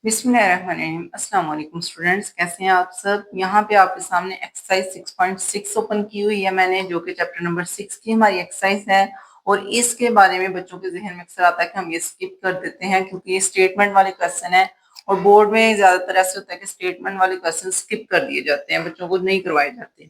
बिस्मिल्लाहिर्रहमानिर्रहीम। अस्सलाम वालेकुम स्टूडेंट्स, कैसे हैं आप सब। यहाँ पे आपके सामने एक्सरसाइज 6.6 ओपन की हुई है मैंने, जो कि चैप्टर नंबर 6 की हमारी एक्सरसाइज है। और इसके बारे में बच्चों के जहन में अक्सर आता है कि हम ये स्किप कर देते हैं क्योंकि ये स्टेटमेंट वाले क्वेश्चन है। और बोर्ड में ज्यादातर ऐसे होता है कि स्टेटमेंट वाले क्वेश्चन स्किप कर दिए जाते हैं, बच्चों को नहीं करवाए जाते।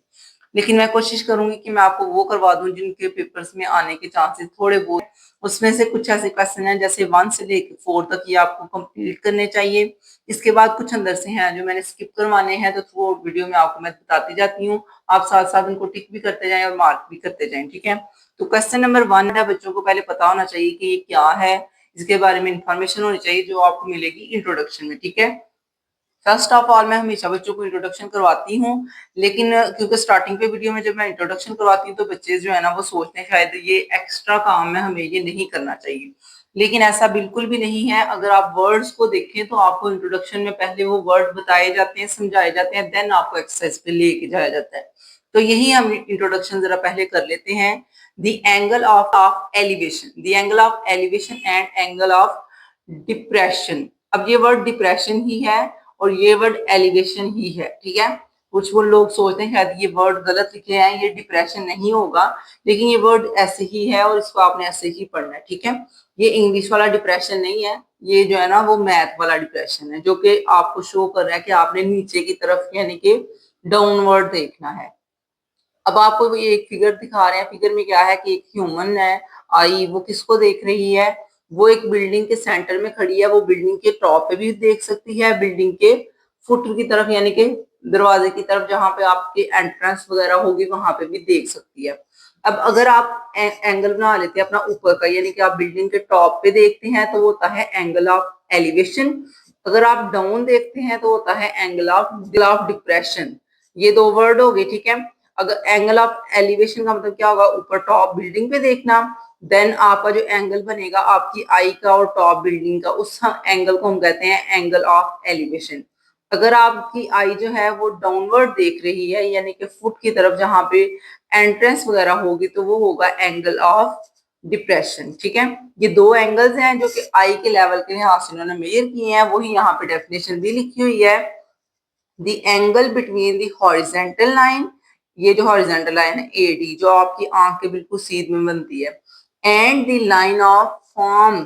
लेकिन मैं कोशिश करूंगी कि मैं आपको वो करवा दूं जिनके पेपर्स में आने के चांसेस थोड़े बहुत। उसमें से कुछ ऐसे क्वेश्चन हैं जैसे 1 से लेकर 4 तक ये आपको कंप्लीट करने चाहिए। इसके बाद कुछ अंदर से हैं जो मैंने स्किप करवाने हैं, तो थ्रू वीडियो में आपको मैं बताती जाती हूँ। आप साथ साथ उनको टिक भी करते जाएं और मार्क भी करते जाएं, ठीक है। तो क्वेश्चन नंबर 1 है, बच्चों को पहले पता होना चाहिए कि ये क्या है। इसके बारे में इंफॉर्मेशन होनी चाहिए जो आपको मिलेगी इंट्रोडक्शन में, ठीक है। फर्स्ट ऑफ ऑल मैं हमेशा बच्चों को इंट्रोडक्शन करवाती हूँ, लेकिन क्योंकि स्टार्टिंग पे वीडियो में जब मैं इंट्रोडक्शन करवाती हूँ तो बच्चे जो है ना वो सोचते हैं शायद ये एक्स्ट्रा काम है, हमें ये नहीं करना चाहिए। लेकिन ऐसा बिल्कुल भी नहीं है। अगर आप वर्ड्स को देखें तो आपको इंट्रोडक्शन में पहले वो वर्ड बताए जाते हैं, समझाए जाते हैं, देन आपको एक्सरसाइज पे लेके जाया जाता है। तो यही हम इंट्रोडक्शन जरा पहले कर लेते हैं। The angle of elevation, the angle of elevation and angle of depression. अब ये वर्ड डिप्रेशन ही है और ये वर्ड एलिवेशन ही है, ठीक है। कुछ वो लोग सोचते हैं शायद ये वर्ड गलत लिखे हैं, ये डिप्रेशन नहीं होगा, लेकिन ये वर्ड ऐसे ही है और इसको आपने ऐसे ही पढ़ना है, ठीक है। ये इंग्लिश वाला डिप्रेशन नहीं है, ये जो है ना वो मैथ वाला डिप्रेशन है, जो कि आपको शो कर रहा है कि आपने नीचे की तरफ यानी कि डाउनवर्ड देखना है। अब आपको ये एक फिगर दिखा रहे हैं, फिगर में क्या है कि एक ह्यूमन है, आई, वो किसको देख रही है। वो एक बिल्डिंग के सेंटर में खड़ी है, वो बिल्डिंग के टॉप पे भी देख सकती है, बिल्डिंग के फुट की तरफ यानी कि दरवाजे की तरफ जहां पे आपकी एंट्रेंस वगैरह होगी वहां पे भी देख सकती है। अब अगर आप एंगल बना लेते हैं अपना ऊपर का, यानी कि आप बिल्डिंग के टॉप पे देखते हैं तो वो होता है एंगल ऑफ एलिवेशन। अगर आप डाउन देखते हैं तो होता है एंगल ऑफ डिप्रेशन। ये दो वर्ड हो गए, ठीक है। अगर एंगल ऑफ एलिवेशन का मतलब क्या होगा, ऊपर टॉप बिल्डिंग पे देखना। देन आपका जो एंगल बनेगा आपकी आई का और टॉप बिल्डिंग का, उस एंगल को हम कहते हैं एंगल ऑफ एलिवेशन। अगर आपकी आई जो है वो डाउनवर्ड देख रही है यानी कि फुट की तरफ जहां पे एंट्रेंस वगैरह होगी तो वो होगा एंगल ऑफ डिप्रेशन, ठीक है। ये दो एंगल्स हैं जो कि आई के लेवल के लिहाज से उन्होंने मेजर किए हैं, वही यहाँ पे डेफिनेशन भी लिखी हुई है। The angle between the horizontal line, ये जो हॉरिजेंटल लाइन है एडी, जो आपकी आंख के बिल्कुल सीध में बनती है, and the line of from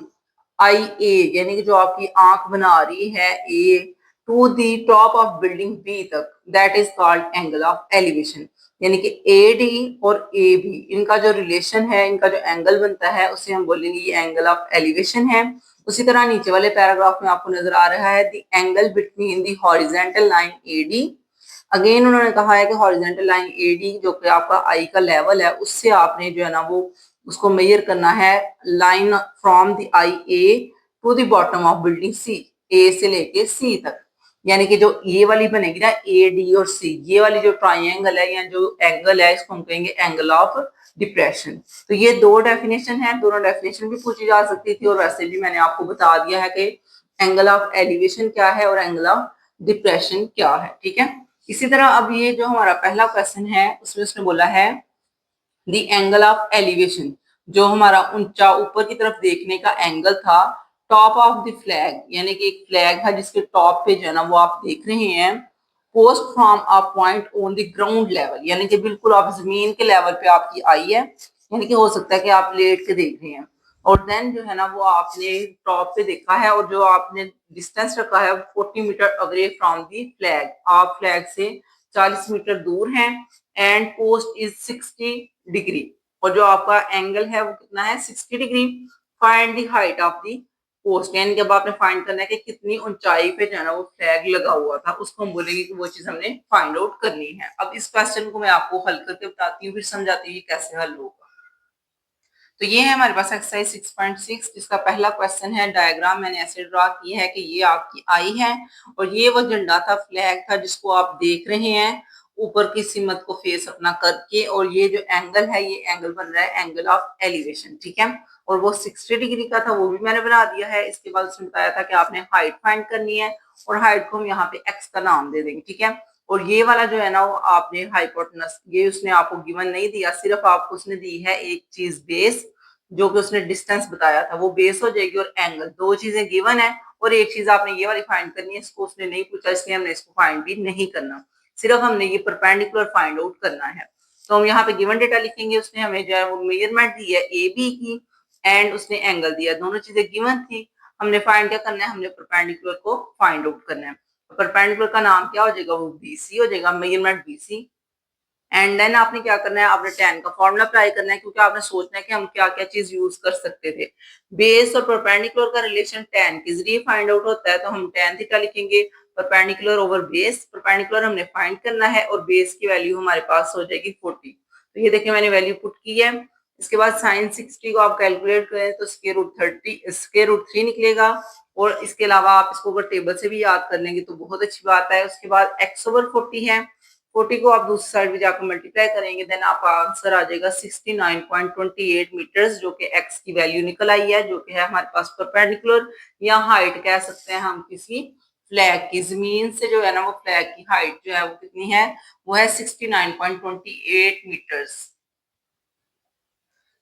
eye A, यानी कि जो आपकी आंख बना रही है A, to the top of building B तक, that is called angle of elevation. यानी कि ए डी और ए बी, इनका जो रिलेशन है, इनका जो एंगल बनता है उसे हम बोलेंगे ये एंगल ऑफ एलिवेशन है। उसी तरह नीचे वाले पैराग्राफ में आपको नजर आ रहा है the angle between the horizontal line AD. Again उन्होंने कहा है कि हॉरिजेंटल लाइन एडी जो कि आपका आई का लेवल है, उससे आपने जो है ना वो उसको मेजर करना है, line from the eye A to the bottom of building C, A से लेके सी तक। यानी कि जो ये वाली बनेगी ना ए डी और सी, ये वाली जो ट्राइंगल है या जो एंगल है इसको हम कहेंगे एंगल ऑफ डिप्रेशन। तो ये दो डेफिनेशन है, दोनों डेफिनेशन भी पूछी जा सकती थी और वैसे भी मैंने आपको बता दिया है कि एंगल ऑफ एलिवेशन क्या है और एंगल ऑफ डिप्रेशन क्या है, ठीक है। इसी तरह अब ये जो हमारा पहला क्वेश्चन है उसमें उसने बोला है द एंगल ऑफ एलिवेशन, जो हमारा ऊंचा ऊपर की तरफ देखने का एंगल था, टॉप ऑफ द फ्लैग, यानी कि एक फ्लैग है जिसके टॉप पे जो है ना वो आप देख रहे हैं, post from a point on the ground level, यानी कि बिल्कुल आप जमीन के लेवल पे आपकी आई है, यानी कि हो सकता है कि आप लेट के देख रहे हैं। और देन जो है ना वो आपने टॉप पे देखा है और जो आपने डिस्टेंस रखा है 40 meter away from the flag, आप फ्लैग से 40 मीटर दूर हैं। एंड पोस्ट इज 60 डिग्री, और जो आपका एंगल है वो कितना है 60 degree. Find the height of the post, यानी कि अब आपने फाइंड करना है कि कितनी ऊंचाई पे जो है ना वो फ्लैग लगा हुआ था, उसको हम बोलेंगे कि वो चीज हमने फाइंड आउट करनी है। अब इस क्वेश्चन को मैं आपको हल करके बताती हूँ, फिर समझाती हूँ कैसे हल होगा। तो ये है हमारे पास एक्सरसाइज 6.6, जिसका पहला क्वेश्चन है। डायग्राम मैंने ऐसे ड्रॉ किया है कि ये आपकी आई है और ये वो झंडा था, फ्लैग था जिसको आप देख रहे हैं ऊपर की सिमत को फेस अपना करके, और ये जो एंगल है ये एंगल बन रहा है एंगल ऑफ एलिवेशन, ठीक है। और वो 60 डिग्री का था, वो भी मैंने बना दिया है। इसके बाद उसने बताया था कि आपने हाइट फाइंड करनी है और हाइट को हम यहाँ पे एक्स का नाम दे देंगे, ठीक है। और ये वाला जो है ना वो आपने हाइपोटेनस, ये उसने आपको गिवन नहीं दिया, सिर्फ आपको उसने दी है एक चीज बेस, जो कि उसने डिस्टेंस बताया था, वो बेस हो जाएगी और एंगल, दो चीजें गिवन है और एक चीज आपने ये वाली फाइंड करनी है, इसको उसने नहीं पूछा इसलिए हमने इसको फाइंड भी नहीं करना, सिर्फ हमने ये परपेंडिकुलर फाइंड आउट करना है। तो हम यहाँ पे गिवन डेटा लिखेंगे, उसने हमें जो है वो मेजरमेंट दी है ए बी की एंड उसने एंगल दिया, दोनों चीजें गिवन थी। हमने फाइंड क्या करना है, हमने परपेंडिकुलर को फाइंड आउट करना है। परपेंडिकुलर का नाम क्या हो जाएगा, वो बीसी हो जाएगा, मेजरमेंट बीसी। एंड देन आपने क्या करना है, आपने tan का फॉर्मूला अप्लाई करना है, क्योंकि आपने सोचना है कि हम क्या क्या चीज यूज कर सकते थे। बेस और परपेंडिकुलर का रिलेशन tan के जरिए फाइंड आउट होता है, तो हम tan थीटा लिखेंगे, परपेंडिकुलर ओवर बेस, परपेंडिकुलर हमने फाइंड करना है और बेस की वैल्यू हमारे पास हो जाएगी 40। तो ये देखिए मैंने वैल्यू पुट की है। इसके बाद साइन 60 को आप कैलकुलेट करें तो स्क्वायर रूट 3 निकलेगा। और इसके अलावा आप इसको अगर टेबल से भी याद कर लेंगे तो बहुत अच्छी बात है। उसके बाद x ओवर 40 है, 40 को आप दूसरी साइड भी जाकर मल्टीप्लाई करेंगे, देन आपका आंसर आ जाएगा 69.28 मीटर्स, जो कि x की वैल्यू निकल आई है, जो कि है हमारे पास परपेंडिकुलर या हाइट कह सकते हैं हम किसी फ्लैग की, जमीन से जो है ना वो फ्लैग की हाइट जो है वो कितनी है, वो है 69.28 meters.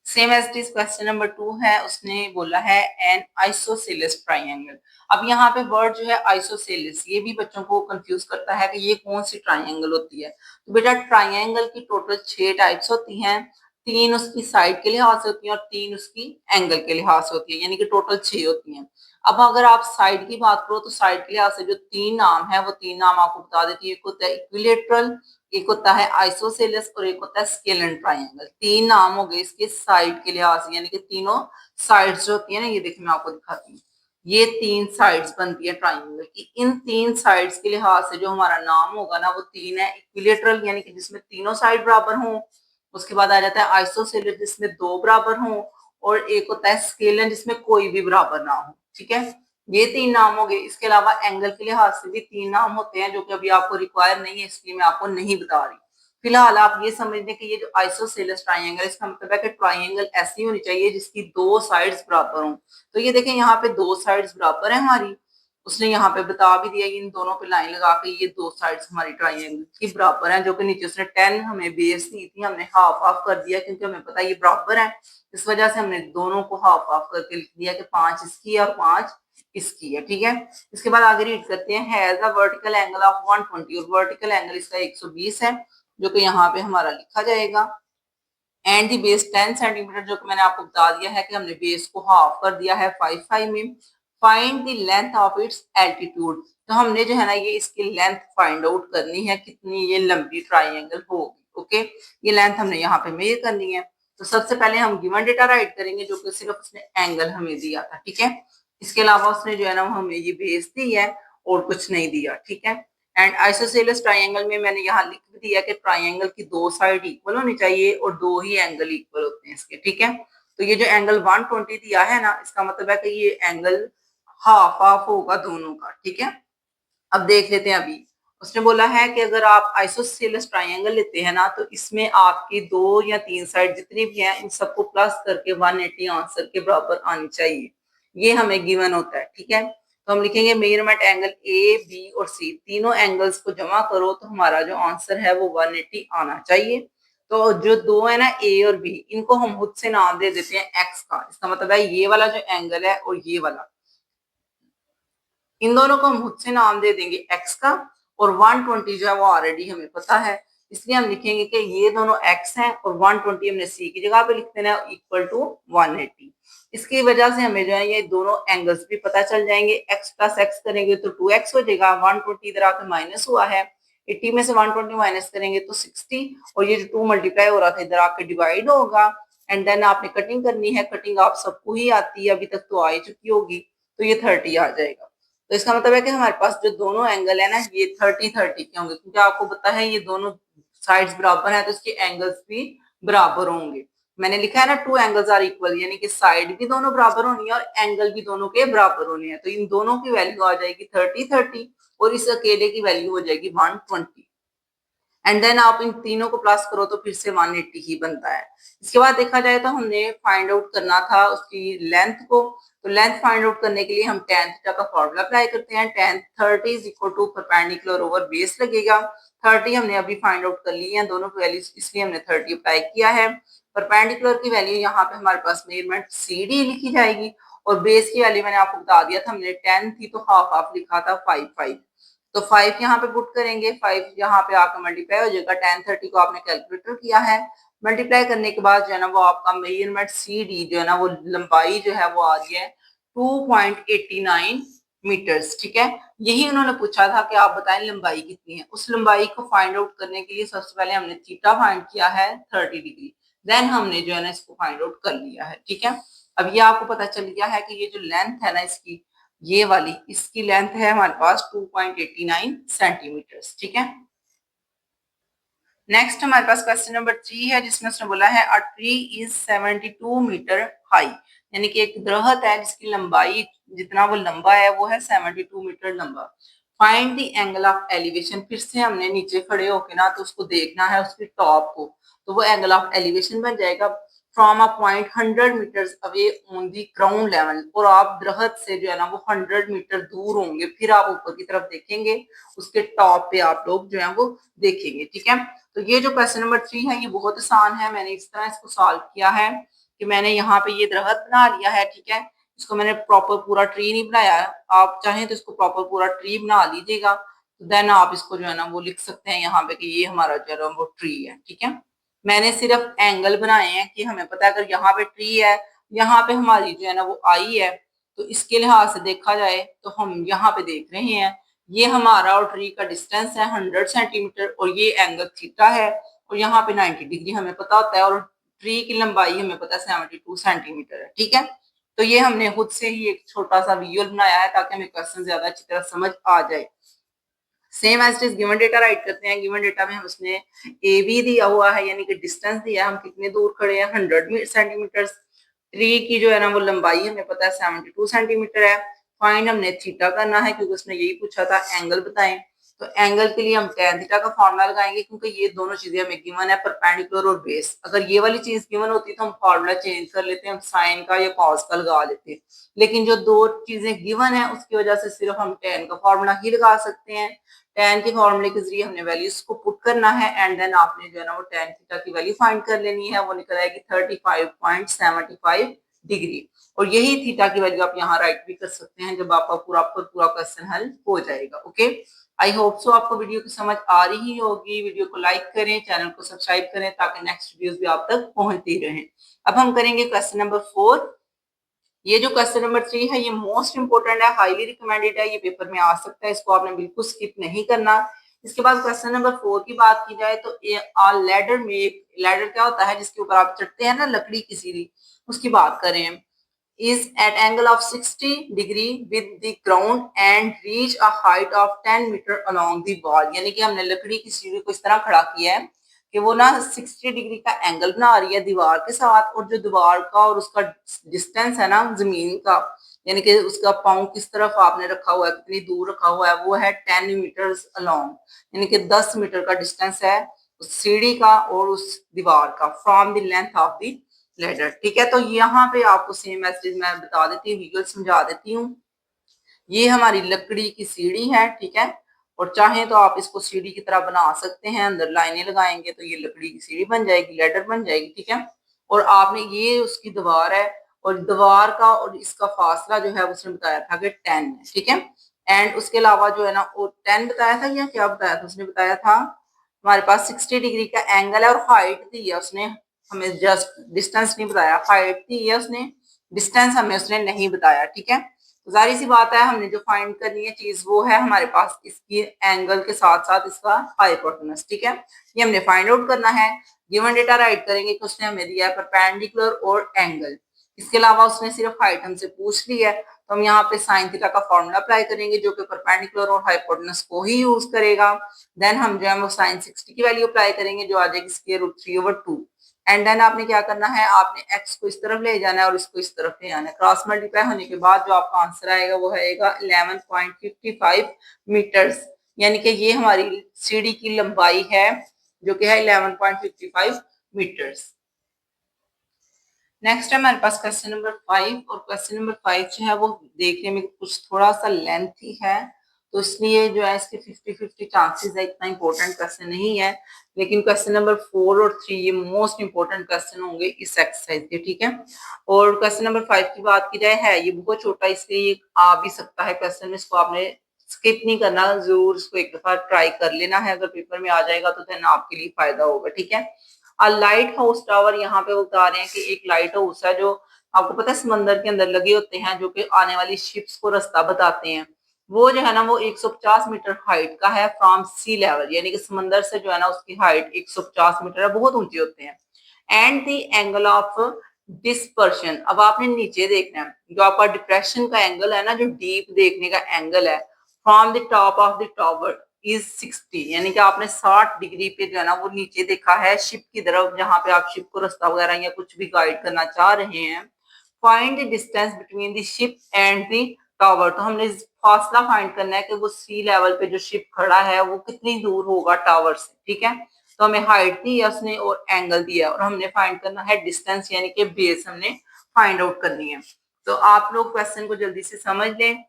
Same as it is question number 2 है, उसने बोला है एन आइसोसेलेस ट्राइंगल। अब यहाँ पे वर्ड जो है आइसोसेलेस, ये भी बच्चों को कंफ्यूज करता है कि ये कौन सी ट्राइंगल होती है। तो बेटा ट्राइंगल की टोटल 6 टाइप्स होती हैं, 3 उसकी साइड के लिहाज से होती हैं और 3 उसकी एंगल के लिहाज से होती है, यानी कि टोटल 6 होती हैं। अब अगर आप साइड की बात करो तो साइड के लिहाज से जो 3 नाम है वो 3 नाम आपको बता देती है। एक होता है इक्विलेटरल, एक होता है आइसोसेलेस और एक होता है स्केलन ट्राइंगल। 3 नाम हो गए इसके साइड के लिहाज से, यानी कि तीनों साइड्स जो होती है ना, ये देखिए मैं आपको दिखाती हूँ, ये 3 साइड्स बनती है ट्राइंगल की। इन 3 साइड्स के लिहाज से जो हमारा नाम होगा ना वो 3 है, इक्विलेटरल यानी कि जिसमें तीनों साइड बराबर हों, उसके बाद आ जाता है आइसोसेलेस जिसमें 2 बराबर हों, और एक होता है स्केलन जिसमें कोई भी बराबर ना हो। ठीक है, ये 3 नाम हो गए। इसके अलावा एंगल के लिहाज से भी 3 नाम होते हैं, जो कि अभी आपको रिक्वायर नहीं है इसलिए मैं आपको नहीं बता रही। फिलहाल आप ये समझ लें कि ये जो आइसोसेलेस ट्राइंगल, इसका मतलब है कि ट्राइंगल ऐसी होनी चाहिए जिसकी 2 साइड्स बराबर हों। तो ये देखें यहाँ पे 2 साइड्स बराबर है हमारी, उसने यहाँ पे बता भी दिया, इन दोनों पे लाइन लगा के ये 2 साइड्स हमारी ट्राइंगल की बराबर हैं, जो कि नीचे उसने 10 हमें बेस दी थी, हमने हाफ हाफ कर दिया क्योंकि हमें पता है ये बराबर है। इस वजह से हमने दोनों को हाफ हाफ करके लिख दिया कि 5 इसकी है और 5 इसकी है। ठीक है, इसके बाद आगे रीड करते हैं, has a vertical angle of 120, और वर्टिकल एंगल इसका 120 है, जो कि यहाँ पे हमारा लिखा जाएगा। एंड दी बेस 10 सेंटीमीटर, जो कि मैंने आपको बता दिया है कि हमने बेस को हाफ कर दिया है 5 में। Find the length of its altitude, तो हमने जो है ना ये इसकी लेंथ फाइंड आउट करनी है, कितनी ये लंबी ट्राइंगल होगी। ओके, ये लेंथ हमने यहाँ पे मेजर करनी है। तो सबसे पहले हम गिवन डेटा राइट करेंगे, जो कि सिर्फ उसने एंगल हमें दिया था। ठीक है, इसके अलावा उसने जो है ना हमें ये बेस दी है और कुछ नहीं दिया। ठीक है, एंड आइसोसेलेस ट्राइंगल में मैंने यहाँ लिख दिया कि ट्राइंगल की 2 साइड इक्वल होनी चाहिए और 2 ही एंगल इक्वल होते हैं इसके। ठीक है, तो ये जो एंगल 120 दिया है ना, इसका मतलब है कि ये एंगल हाफ हाफ होगा दोनों का। ठीक है, अब देख लेते हैं। अभी उसने बोला है कि अगर आप आइसोसेलेस ट्राइंगल लेते हैं ना, तो इसमें आपकी 2 या 3 साइड जितनी भी हैं इन सबको प्लस करके 180 आंसर के बराबर आनी चाहिए, ये हमें गिवन होता है। ठीक है, तो हम लिखेंगे मेजरमेंट एंगल ए बी और सी, तीनों एंगल्स को जमा करो तो हमारा जो आंसर है वो 180 आना चाहिए। तो जो 2 है ना ए और बी, इनको हम खुद से नाम दे देते हैं एक्स का। इसका मतलब है ये वाला जो एंगल है और ये वाला, इन दोनों को हम खुद से नाम दे देंगे एक्स का, और 120 जो है वो ऑलरेडी हमें पता है, इसलिए हम लिखेंगे कि ये दोनों एक्स हैं और 120 हमने सी की जगह पे लिख देना है इक्वल टू 180। इसकी वजह से हमें जो है ये दोनों एंगल्स भी पता चल जाएंगे। एक्स प्लस एक्स करेंगे तो 2x हो जाएगा, 120 इधर आके माइनस हुआ है, 80 में से 120 माइनस करेंगे तो 60, और ये जो 2 मल्टीप्लाई हो रहा था इधर आके डिवाइड होगा। एंड देन आपने कटिंग करनी है, कटिंग आप सबको ही आती है, अभी तक तो आ ही चुकी होगी, तो ये 30 आ जाएगा। तो इसका मतलब है कि हमारे पास जो दोनों एंगल है ना ये 30-30 के होंगे, क्योंकि आपको पता है ये दोनों साइड्स बराबर है तो इसके एंगल्स भी बराबर होंगे। मैंने लिखा है ना 2 एंगल्स आर इक्वल, यानी कि साइड भी दोनों बराबर होनी है और एंगल भी दोनों के बराबर होने हैं। तो इन दोनों की वैल्यू आ जाएगी 30-30 और इस अकेले की वैल्यू हो जाएगी 120। एंड देन आप इन तीनों को प्लस करो तो फिर से 180 ही बनता है। इसके बाद देखा जाए तो हमने फाइंड आउट करना था उसकी लेंथ को। तो लेंथ फाइंड आउट करने के लिए हम tan थीटा का फॉर्मूला अप्लाई करते हैं। tan 30 is equal to perpendicular over base लगेगा। 30 हमने अभी फाइंड आउट कर ली है दोनों की वैल्यूज, इसलिए हमने 30 अप्लाई किया है। परपेंडिकुलर की वैल्यू यहाँ पे हमारे पास मेजरमेंट CD लिखी जाएगी और बेस की वैल्यू मैंने आपको बता दिया था, हमने 10 थी तो हाफ हाफ लिखा था 5 तो 5 यहाँ पे पुट करेंगे, 5 यहाँ पे आकर मल्टीप्लाई हो जाएगा। 1030 को आपने कैलकुलेटर किया है, मल्टीप्लाई करने के बाद जो है ना वो आपका मेजरमेंट सी डी जो है ना वो लंबाई जो है वो आ रही है 2.89 मीटर्स। ठीक है, यही उन्होंने पूछा था कि आप बताएं लंबाई कितनी है। उस लंबाई को फाइंड आउट करने के लिए सबसे पहले हमने थीटा फाइंड किया है 30 डिग्री, देन हमने जो है ना इसको फाइंड आउट कर लिया है। ठीक है, अब ये आपको पता चल गया है कि ये जो लेंथ है ना इसकी, ये वाली इसकी लेंथ है हमारे पास 2.89 सेंटीमीटर्स। ठीक है, नेक्स्ट हमारे पास क्वेश्चन नंबर 3 है जिसमें उसने बोला है a tree is 72 meter high, यानी कि एक दरख्त है जिसकी लंबाई जितना वो लंबा है वो है 72 मीटर लंबा। Find the angle of elevation, फिर से हमने नीचे खड़े होके ना तो उसको देखना है उसकी टॉप को, तो वो एंगल ऑफ एलिवेशन बन जाएगा from a point 100 meters away on the ground level, और आप दरख्त से जो है ना वो 100 मीटर दूर होंगे, फिर आप ऊपर की तरफ देखेंगे, उसके टॉप पे आप लोग जो है वो देखेंगे। ठीक है, तो ये जो क्वेश्चन नंबर 3 है ये बहुत आसान है, मैंने इस तरह इसको सॉल्व किया है कि मैंने यहाँ पे ये दरख्त बना लिया है। ठीक है, इसको मैंने प्रॉपर पूरा ट्री नहीं बनाया है, आप चाहें तो इसको प्रॉपर पूरा ट्री बना लीजिएगा, तो देन आप इसको जो है ना वो लिख सकते हैं यहाँ पे कि ये हमारा जो है वो ट्री है। ठीक है, मैंने सिर्फ एंगल बनाए हैं कि हमें पता है अगर यहाँ पे ट्री है, यहाँ पे हमारी जो है ना वो आई है, तो इसके लिहाज से देखा जाए तो हम यहाँ पे देख रहे हैं ये हमारा और ट्री का डिस्टेंस है 100 सेंटीमीटर, और ये एंगल थीटा है, और यहाँ पे 90 डिग्री हमें पता होता है, और ट्री की लंबाई हमें पता है 72 सेंटीमीटर है। ठीक है, तो ये हमने खुद से ही एक छोटा सा विजुअल बनाया है ताकि हमें क्वेश्चन ज्यादा अच्छी तरह समझ आ जाए। Same as it is given data write करते हैं। गिवन डेटा में हम उसने ए बी दिया हुआ है, यानी कि डिस्टेंस दिया है, हम कितने दूर खड़े हैं 100 सेंटीमीटर। ट्री की जो है ना वो लंबाई हमें पता है 72 सेंटीमीटर है। फाइंड हमने थीटा करना है क्योंकि उसने यही पूछा था एंगल बताएं, तो एंगल के लिए हम tan थीटा का फॉर्मूला लगाएंगे क्योंकि ये दोनों चीजें हमें गिवन है, परपेंडिकुलर और बेस। अगर ये वाली चीज गिवन होती तो हम फॉर्मूला चेंज कर लेते, हम साइन का या कॉस का लगा लेते, लेकिन जो दो चीजें गिवन है उसकी वजह से सिर्फ हम tan का फॉर्मूला ही लगा सकते हैं। tan के फॉर्मूले के जरिए हमने वैल्यूज को पुट करना है एंड देन आपने जो है ना वो tan थीटा की वैल्यू फाइंड कर लेनी है, वो निकल आएगी 35.75 डिग्री, और यही थीटा की वैल्यू आप यहाँ राइट भी कर सकते हैं जब आपका पूरा क्वेश्चन हल हो जाएगा। ओके, आई होप सो आपको वीडियो की समझ आ रही होगी। वीडियो को लाइक करें, चैनल को सब्सक्राइब करें ताकि नेक्स्ट वीडियोस भी आप तक पहुंचती रहें। अब हम करेंगे क्वेश्चन नंबर 4। ये जो क्वेश्चन नंबर 3 है ये मोस्ट इंपोर्टेंट है, हाईली रिकमेंडेड है, ये पेपर में आ सकता है, इसको आपने बिल्कुल स्किप नहीं करना। इसके बाद क्वेश्चन नंबर 4 की बात की जाए तो लैडर में, लैडर क्या होता है जिसके ऊपर आप चढ़ते हैं ना लकड़ी की सीढ़ी, उसकी बात करें। is at angle of 60 degree with the ground and reach a height of 10 meter along the wall, यानी कि हमने लकड़ी की सीढ़ी को इस तरह खड़ा किया है कि वो ना 60 डिग्री का एंगल बना रही है दीवार के साथ, और जो दीवार का और उसका डिस्टेंस है ना जमीन का, यानी कि उसका पाँव किस तरफ आपने रखा हुआ है, कितनी दूर रखा हुआ है, वो है 10 मीटर्स अलोंग, यानी कि 10 मीटर का डिस्टेंस है उस सीढ़ी का और उस दीवार का from the length of the ladder. ठीक है, तो यहाँ पे आपको सेम मैसेज मैं बता देती हूँ, विजुअल समझा देती हूँ। ये हमारी लकड़ी की सीढ़ी है। ठीक है, और चाहे तो आप इसको सीढ़ी की तरह बना सकते हैं, अंदर लाइनें लगाएंगे तो ये लकड़ी की सीढ़ी बन जाएगी, लेडर बन जाएगी। ठीक है, और आपने ये उसकी दीवार है, और दीवार का और इसका फासला जो है उसने बताया था कि 10 है। ठीक है, एंड उसके अलावा जो है ना वो 10 बताया था या क्या बताया था, उसने बताया था हमारे पास 60 डिग्री का एंगल है, और हाइट दी है उसने, हमें जस्ट डिस्टेंस नहीं बताया, हाइट दी है उसने, डिस्टेंस हमें उसने नहीं बताया। ठीक है, जाहिर सी बात है हमने जो फाइंड करनी है चीज वो है हमारे पास इसकी एंगल के साथ साथ इसका हाइपोटेनस। ठीक है, ये हमने फाइंड आउट करना है। गिवन डेटा राइट करेंगे कि उसने हमें दिया है परपेंडिकुलर और एंगल, इसके अलावा उसने सिर्फ हाइट हमसे पूछ ली है, तो हम यहाँ पे साइन थीटा का फॉर्मूला अप्लाई करेंगे जो कि परपेंडिकुलर और हाइपोटेनस को ही यूज करेगा। देन हम जो है वो साइन 60 की वैल्यू अप्लाई करेंगे जो आ जाएगी स्क्वायर रूट 3/2, एंड देन आपने क्या करना है, आपने x को इस तरफ ले जाना है और इसको इस तरफ ले आना है। क्रॉस मल्टीप्लाई होने के बाद जो आपका आंसर आएगा वो आएगा 11.55 मीटर्स, यानी कि ये हमारी सीढ़ी की लंबाई है जो कि है 11.55 मीटर्स। नेक्स्ट है हमारे पास क्वेश्चन नंबर 5, और क्वेश्चन नंबर 5 जो है वो देखने में कुछ थोड़ा सा लेंथी है, तो इसलिए जो है इसके 50-50 चांसेस है, इतना इंपॉर्टेंट क्वेश्चन नहीं है। लेकिन क्वेश्चन नंबर 4 और 3 ये मोस्ट इंपॉर्टेंट क्वेश्चन होंगे इस एक्सरसाइज के, ठीक है। और क्वेश्चन नंबर 5 की बात की जाए, है ये बहुत छोटा, इसलिए ये आ भी सकता है क्वेश्चन में, इसको आपने स्किप नहीं करना, जरूर इसको एक दफा ट्राई कर लेना है। अगर पेपर में आ जाएगा तो देन आपके लिए फायदा होगा, ठीक है। लाइट हाउस टावर, यहाँ पे वो बता रहे हैं कि एक लाइट हाउस है जो आपको पता है समंदर के अंदर लगे होते हैं, जो कि आने वाली शिप्स को रास्ता बताते हैं। वो जो है ना वो 150 मीटर हाइट का है फ्रॉम सी लेवल, यानी कि समंदर से जो है ना उसकी हाइट 150 मीटर है, बहुत ऊंचे होते हैं। And the angle of dispersion, अब आपने नीचे देखना है, जो आपका डिप्रेशन का एंगल है ना, जो डीप देखने का एंगल है, from the top of the tower is 60, यानी कि आपने 60 डिग्री पे जो है ना वो नीचे देखा है शिप की तरफ, जहां पे आप शिप को रास्ता वगैरह या कुछ भी गाइड करना चाह रहे हैं। Find the distance between the ship and the tower, तो हमने फासला फाइंड करना है कि वो सी लेवल पे जो शिप खड़ा है वो कितनी दूर होगा टावर से, ठीक है। तो हमें हाइट दी है उसने और एंगल दिया, और हमने फाइंड करना है डिस्टेंस, यानी कि बेस हमने फाइंड आउट करनी है। तो आप लोग क्वेश्चन को जल्दी से समझ लें।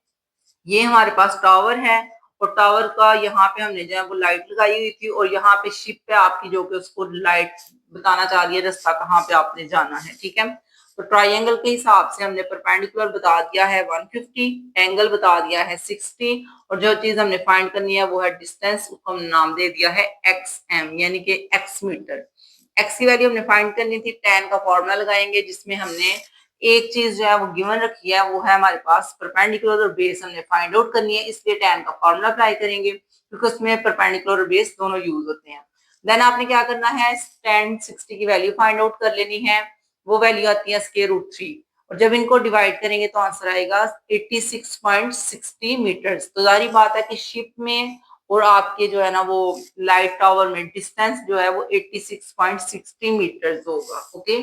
ये हमारे पास टावर है, और टावर का यहाँ पे हमने जो है वो लाइट लगाई हुई थी, और यहाँ पे शिप पे आपकी जो कि उसको लाइट बताना चाह रही है रास्ता कहाँ पे आपने जाना है, ठीक है। तो ट्राइंगल के हिसाब से हमने परपेंडिकुलर बता दिया है 150, एंगल बता दिया है 60, और जो चीज हमने फाइंड करनी है वो है डिस्टेंस, उसको हमने नाम दे दिया है एक्स एम, यानी कि एक्स मीटर। एक्स की वैल्यू हमने फाइंड करनी थी, tan का फॉर्मूला लगाएंगे, जिसमें हमने एक चीज जो है वो गिवन रखी है, वो है हमारे पास परपेंडिकुलर और बेस हमने फाइंड आउट करनी है, इसलिए tan का फॉर्मूला अप्लाई करेंगे, क्योंकि उसमें परपेंडिकुलर और बेस दोनों यूज होते हैं। देन आपने क्या करना है, tan 60 की वैल्यू फाइंड आउट कर लेनी है, वो वैल्यू आती है √3, और जब इनको डिवाइड करेंगे तो आंसर आएगा 86.60 मीटर। तो जारी बात है कि शिप में और आपके जो है ना वो लाइट टावर में डिस्टेंस जो है वो 86.60 मीटर होगा, ओके।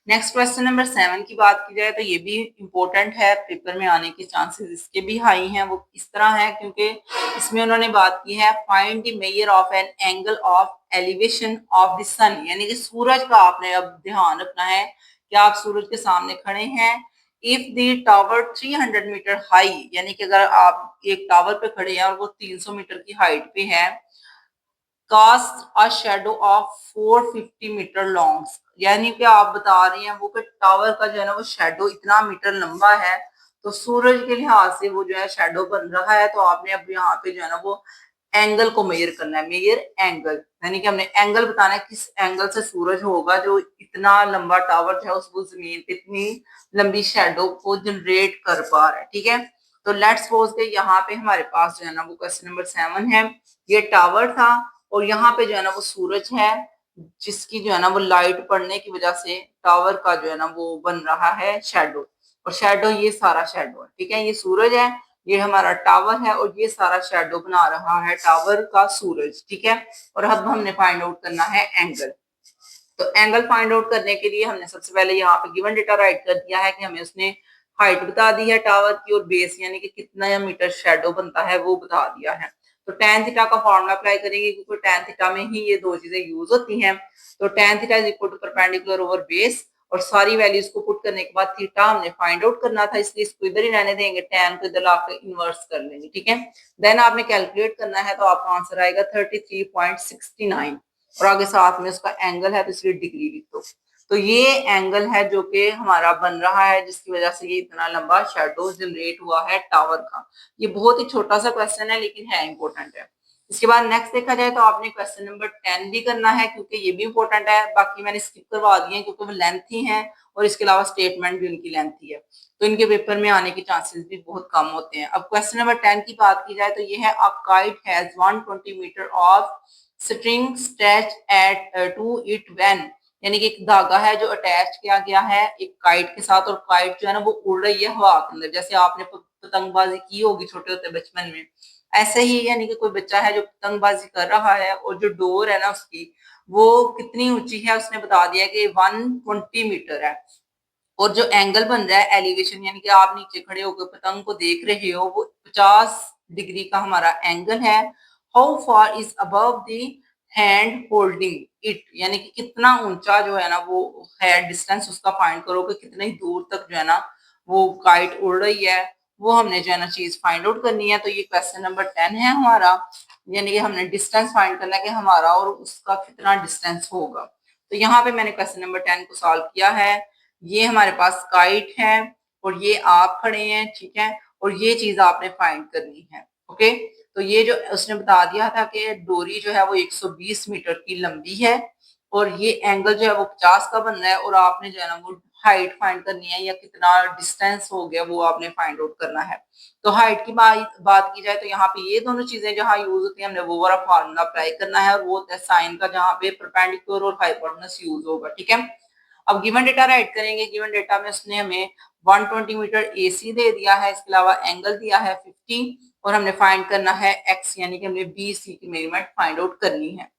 नेक्स्ट क्वेश्चन नंबर 7 की बात की जाए तो ये भी इंपॉर्टेंट है, पेपर में आने के चांसेस इसके भी हाई हैं। वो इस तरह है क्योंकि इसमें उन्होंने बात की है find the measure of an angle of elevation of the sun, यानी कि सूरज का आपने अब ध्यान रखना है कि आप सूरज के सामने खड़े हैं। If the tower 300 meter high, यानी कि अगर आप एक टावर पे खड़े हैं और वो 300 मीटर की हाइट पे है, cast a shadow of 450 meter long, यानी कि आप बता रहे हैं वो कि टावर का जो है ना वो शेडो इतना मीटर लंबा है, तो सूरज के लिहाज से वो जो है शेडो बन रहा है। तो आपने अब यहाँ पे जो है ना वो एंगल को मेजर करना है, मेजर एंगल, यानी कि हमने एंगल बताना है किस एंगल से सूरज होगा जो इतना लंबा टावर जो है उसको जमीन पे इतनी लंबी शेडो को जनरेट कर पा रहा है, ठीक है। तो लेट्स सपोज के यहाँ पे हमारे पास जो है ना वो क्वेश्चन नंबर 7 है, ये टावर था, और यहाँ पे जो है ना वो सूरज है, जिसकी जो है ना वो लाइट पड़ने की वजह से टावर का जो है ना वो बन रहा है शेडो, और शेडो ये सारा शेडो है, ठीक है। ये सूरज है, ये हमारा टावर है, और ये सारा शेडो बना रहा है टावर का सूरज, ठीक है। और अब हमने फाइंड आउट करना है एंगल। तो एंगल फाइंड आउट करने के लिए हमने सबसे पहले यहाँ पे गिवन डेटा राइट कर दिया है कि हमें उसने हाइट बता दी है टावर की, और बेस यानी कि कितना मीटर शेडो बनता है वो बता दिया है। तो tan थीटा का फॉर्मूला अप्लाई करेंगे, क्योंकि tan थीटा में ही ये दो चीजें यूज होती हैं। तो tan theta is equal to perpendicular over base, और सारी वैल्यूज को पुट करने के बाद थीटा हमने फाइंड आउट करना था, इसलिए इसको इधर ही रहने देंगे, tan को इधर लाकर इनवर्स कर लेंगे, ठीक है। देन आपने कैलकुलेट करना है, तो आपका आंसर आएगा 33.69, और आगे साथ में उसका एंगल है तो इसलिए डिग्री लिख दो। तो ये एंगल है जो कि हमारा बन रहा है, जिसकी वजह से ये इतना लंबा शेडो जनरेट हुआ है टावर का। ये बहुत ही छोटा सा क्वेश्चन है, लेकिन है इंपॉर्टेंट है। इसके बाद नेक्स्ट देखा जाए तो आपने क्वेश्चन नंबर 10 भी करना है, क्योंकि ये भी इंपॉर्टेंट है। बाकी मैंने स्किप करवा दिए हैं क्योंकि वो लेंथी हैं, और इसके अलावा स्टेटमेंट भी उनकी लेंथी है, तो इनके पेपर में आने के चांसेस भी बहुत कम होते हैं। अब क्वेश्चन नंबर 10 की बात की जाए तो ये है a kite has 120 meter of string stretch at to it when, यानी कि एक धागा है जो अटैच किया गया है एक काइट के साथ, और काइट जो है ना वो उड़ रही है हवा के अंदर, जैसे आपने पतंगबाजी की होगी छोटे होते बचपन में, ऐसे ही यानी कि कोई बच्चा है जो पतंगबाजी कर रहा है, और जो डोर है ना उसकी वो कितनी ऊंची है उसने बता दिया कि 120 मीटर है। और जो एंगल बन रहा है एलिवेशन, यानी कि आप नीचे खड़े होकर पतंग को देख रहे हो, वो 50 डिग्री का हमारा एंगल है। How far is above the hand holding it, यानी कि कितना ऊंचा जो है ना वो है डिस्टेंस, उसका फाइंड करो कि कितनी दूर तक जो है ना वो काइट उड़ रही है। वो हमने जो है ना चीज फाइंड आउट करनी है। तो ये क्वेश्चन नंबर 10 है हमारा, यानी कि हमने डिस्टेंस फाइंड करना है कि हमारा और उसका कितना डिस्टेंस होगा। तो यहाँ पे मैंने क्वेश्चन नंबर 10 को सॉल्व किया है। ये हमारे पास काइट है और ये आप खड़े हैं, ठीक है, और ये चीज आपने फाइंड करनी है। ओके, तो ये जो उसने बता दिया था कि डोरी जो है वो 120 मीटर की लंबी है और ये एंगल जो है वो 50 का बनना है, और आपने जो है ना वो हाइट फाइंड करनी है या कितना डिस्टेंस हो गया वो आपने फाइंड आउट करना है। तो हाइट की बात की जाए तो यहाँ पे ये दोनों चीजें जहाँ यूज होती है हमने वो वाला फार्मूला अप्लाई करना है, और वो होता है साइन का, जहाँ पे परपेंडिकुलर और हाइपोटेनस यूज होगा। ठीक है, अब गिवन डेटा राइट करेंगे। गिवन डेटा में उसने हमें 120 मीटर एसी दे दिया है, इसके अलावा एंगल दिया है 50, और हमने फाइंड करना है एक्स, यानी कि हमने बी सी की मेजरमेंट फाइंड आउट करनी है।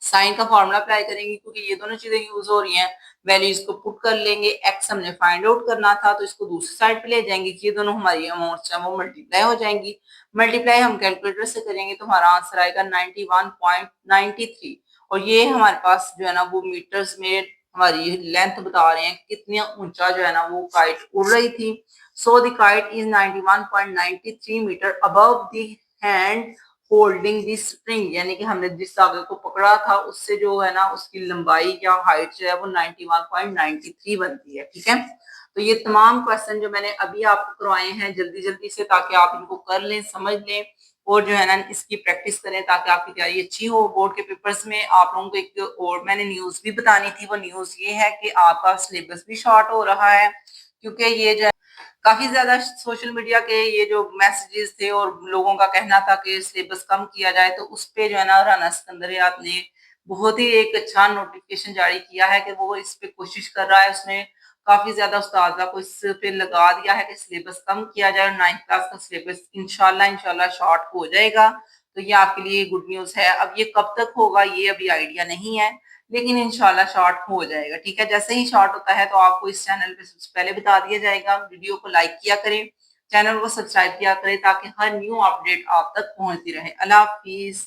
साइन का फॉर्मूला अप्लाई करेंगे क्योंकि ये दोनों चीजें यूज हो रही हैं। वैल्यूज को पुट कर लेंगे, एक्स हमने फाइंड आउट करना था तो इसको दूसरी साइड पे ले जाएंगे, ये दोनों हमारी अमाउंट्स हैं वो मल्टीप्लाई हो जाएंगी। मल्टीप्लाई हम कैलकुलेटर से करेंगे तो हमारा आंसर आएगा 91.93, और ये हमारे पास जो है ना वो मीटर्स में हमारी लेंथ बता रहे हैं कितनी ऊंचा जो है ना वो काइट उड़ रही थी। So the kite is 91.93 meter above the hand holding the spring, यानी कि हमने जिस धागे को पकड़ा था उससे जो है ना उसकी लंबाई या हाइट जो है वो 91.93 बनती है। ठीक है, तो ये तमाम क्वेश्चन जो मैंने अभी आपको करवाए हैं जल्दी जल्दी से, ताकि आप इनको कर लें, समझ लें, और जो है ना इसकी प्रैक्टिस करें ताकि आपकी तैयारी अच्छी हो। बोर्ड के पेपर्स में आप लोगों को एक और मैंने न्यूज भी बतानी थी, वो न्यूज ये है कि आपका सिलेबस भी शॉर्ट हो रहा है, क्योंकि ये जो काफी ज्यादा सोशल मीडिया के ये जो मैसेजेस थे और लोगों का कहना था कि सिलेबस कम किया जाए, तो उस पे जो है ना राना सिकंदरियात ने बहुत ही एक अच्छा नोटिफिकेशन जारी किया है कि वो इस पे कोशिश कर रहा है। उसने काफी ज्यादा उस्तादा को इस पे लगा दिया है कि सिलेबस कम किया जाए और 9th क्लास का सिलेबस इंशाल्लाह इंशाल्लाह शॉर्ट हो जाएगा। तो ये आपके लिए गुड न्यूज है। अब ये कब तक होगा ये अभी आइडिया नहीं है, लेकिन इंशाल्लाह शॉर्ट हो जाएगा। ठीक है, जैसे ही शॉर्ट होता है तो आपको इस चैनल पे सबसे पहले बता दिया जाएगा। वीडियो को लाइक किया करें, चैनल को सब्सक्राइब किया करें ताकि हर न्यू अपडेट आप तक पहुंचती रहे। अल्लाह हाफिज।